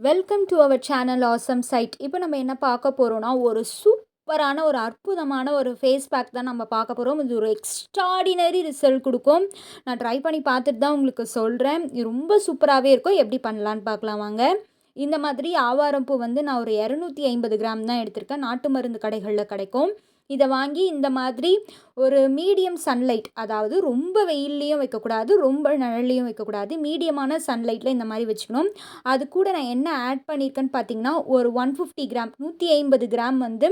Welcome to our channel awesome side. இப்போ நம்ம என்ன பார்க்க போகிறோம்னா, ஒரு சூப்பரான ஒரு அற்புதமான ஒரு ஃபேஸ் பேக் தான் நம்ம பார்க்க போகிறோம். இது ஒரு எக்ஸ்ட்ராடினரி ரிசல்ட் கொடுக்கும். நான் ட்ரை பண்ணி பார்த்துட்டு தான் உங்களுக்கு சொல்கிறேன். இது ரொம்ப சூப்பராகவே இருக்கும். எப்படி பண்ணலான்னு பார்க்கலாம் வாங்க. இந்த மாதிரி ஆவாரம்பூ வந்து நான் ஒரு 250 கிராம் தான் எடுத்திருக்கேன். நாட்டு மருந்து கடைகளில் கிடைக்கும். இதை வாங்கி இந்த மாதிரி ஒரு மீடியம் சன்லைட், அதாவது ரொம்ப வெயில்லையும் வைக்கக்கூடாது, ரொம்ப நிழல்லையும் வைக்கக்கூடாது, மீடியமான சன்லைட்டில் இந்த மாதிரி வச்சுக்கணும். அது கூட நான் என்ன ஆட் பண்ணியிருக்கேன்னு பார்த்தீங்கன்னா, ஒரு 150 கிராம் 150 கிராம் வந்து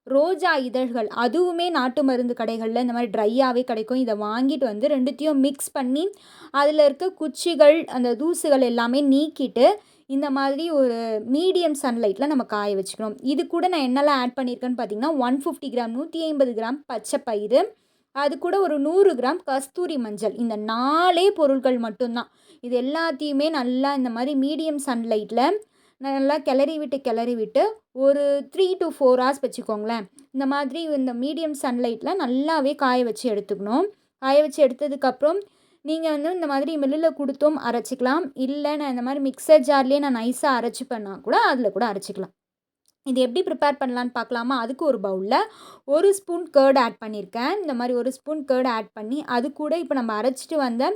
ரோஜா இதழ்கள், அதுவுமே நாட்டு மருந்து கடைகளில் இந்த மாதிரி ட்ரையாகவே கிடைக்கும். இதை வாங்கிட்டு வந்து ரெண்டுத்தையும் மிக்ஸ் பண்ணி அதில் இருக்க குச்சிகள், அந்த தூசுகள் எல்லாமே நீக்கிட்டு இந்த மாதிரி ஒரு மீடியம் சன்லைட்டில் நம்ம காய வச்சுக்கணும். இது கூட நான் என்னெல்லாம் ஆட் பண்ணியிருக்கேன்னு பார்த்தீங்கன்னா, 150 கிராம் 150 கிராம் பச்சை பயிறு, அது கூட ஒரு 100 கிராம் கஸ்தூரி மஞ்சள். இந்த 4 பொருட்கள் மட்டும்தான். இது எல்லாத்தையுமே நல்லா இந்த மாதிரி மீடியம் சன்லைட்டில் நல்லா கிளறி விட்டு ஒரு 3 to 4 ஹார்ஸ் வச்சுக்கோங்களேன். இந்த மாதிரி இந்த மீடியம் சன்லைட்டில் நல்லாவே காய வச்சு எடுத்துக்கணும். காய வச்சு எடுத்ததுக்கப்புறம் நீங்கள் வந்து இந்த மாதிரி மில்லில் கொடுத்தும் அரைச்சிக்கலாம். இல்லை நான் இந்த மாதிரி மிக்சர் ஜார்லேயே நான் நைஸாக அரைச்சிப்பேன்னா கூட அதில் கூட அரைச்சிக்கலாம். இது எப்படி ப்ரிப்பேர் பண்ணலான்னு பார்க்கலாமா? அதுக்கு ஒரு பவுலில் 1 ஸ்பூன் கர்ட் ஆட் பண்ணியிருக்கேன். இந்த மாதிரி 1 ஸ்பூன் கர்ட் ஆட் பண்ணி அது கூட இப்போ நம்ம அரைச்சிட்டு வந்த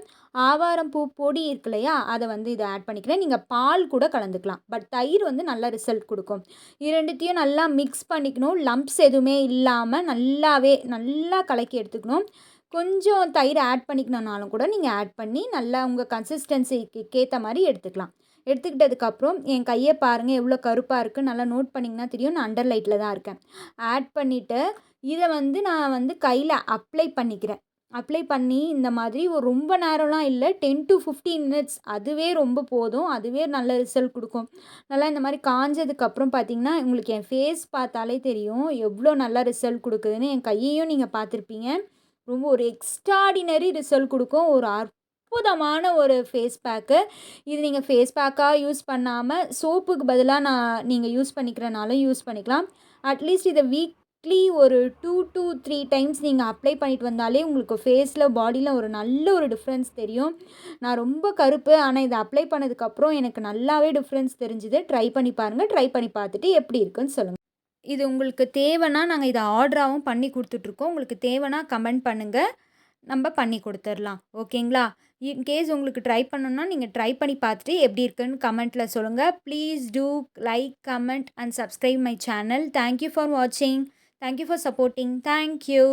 ஆவாரம்பூ பொடி இருக்கு இல்லையா, அதை வந்து இதை ஆட் பண்ணிக்கிறேன். நீங்கள் பால் கூட கலந்துக்கலாம். பட் தயிர் வந்து நல்ல ரிசல்ட் கொடுக்கும். இரண்டுத்தையும் நல்லா மிக்ஸ் பண்ணிக்கணும். லம்ப்ஸ் எதுவுமே இல்லாமல் நல்லா கலக்கி எடுத்துக்கணும். கொஞ்சம் தயிர் ஆட் பண்ணிக்கணுன்னாலும் கூட நீங்கள் ஆட் பண்ணி நல்லா உங்கள் கன்சிஸ்டன்சிக்கு ஏற்ற மாதிரி எடுத்துக்கலாம். எடுத்துக்கிட்டதுக்கப்புறம் என் கையை பாருங்கள் எவ்வளோ கருப்பாக இருக்குது. நல்லா நோட் பண்ணிங்கன்னா தெரியும், நான் அண்டர் லைட்டில் தான் இருக்கேன். ஆட் பண்ணிவிட்டு இதை வந்து நான் வந்து கையில் அப்ளை பண்ணிக்கிறேன். அப்ளை பண்ணி இந்த மாதிரி ஒரு ரொம்ப நேரம்லாம் இல்லை, 10 to 15 மினிட்ஸ் அதுவே ரொம்ப போதும். அதுவே நல்ல ரிசல்ட் கொடுக்கும். நல்லா இந்த மாதிரி காஞ்சதுக்கப்புறம் பார்த்தீங்கன்னா, உங்களுக்கு என் ஃபேஸ் பார்த்தாலே தெரியும் எவ்வளோ நல்லா ரிசல்ட் கொடுக்குதுன்னு. என் கையையும் நீங்கள் பார்த்துருப்பீங்க. ரொம்ப ஒரு எக்ஸ்ட்ராடினரி ரிசல்ட் கொடுக்கும். ஒரு அற்புதமான ஒரு ஃபேஸ் பேக்கு. இது நீங்கள் ஃபேஸ் பேக்காக யூஸ் பண்ணாமல் சோப்புக்கு பதிலாக நீங்கள் யூஸ் பண்ணிக்கிறனாலும் யூஸ் பண்ணிக்கலாம். அட்லீஸ்ட் இதை வீக்லி ஒரு 2 to 3 டைம்ஸ் நீங்கள் அப்ளை பண்ணிட்டு வந்தாலே உங்களுக்கு ஃபேஸில் பாடியில் ஒரு நல்ல ஒரு டிஃப்ரென்ஸ் தெரியும். நான் ரொம்ப கருப்பு, ஆனால் இதை அப்ளை பண்ணதுக்கப்புறம் எனக்கு நல்லாவே டிஃப்ரென்ஸ் தெரிஞ்சுது. ட்ரை பண்ணி பாருங்கள். ட்ரை பண்ணி பார்த்துட்டு எப்படி இருக்குன்னு சொல்லுங்கள். இது உங்களுக்கு தேவைன்னா நாங்கள் இதை ஆர்டராகவும் பண்ணி கொடுத்துட்ருக்கோம். உங்களுக்கு தேவைன்னா கமெண்ட் பண்ணுங்கள், நம்ம பண்ணி கொடுத்துர்லாம். ஓகேங்களா? இன்கேஸ் உங்களுக்கு ட்ரை பண்ணணுன்னா நீங்கள் ட்ரை பண்ணி பார்த்துட்டு எப்படி இருக்குன்னு கமெண்ட்டில் சொல்லுங்கள். Please do like, comment and subscribe my channel. Thank you for வாட்சிங். Thank you for supporting. தேங்க்யூ.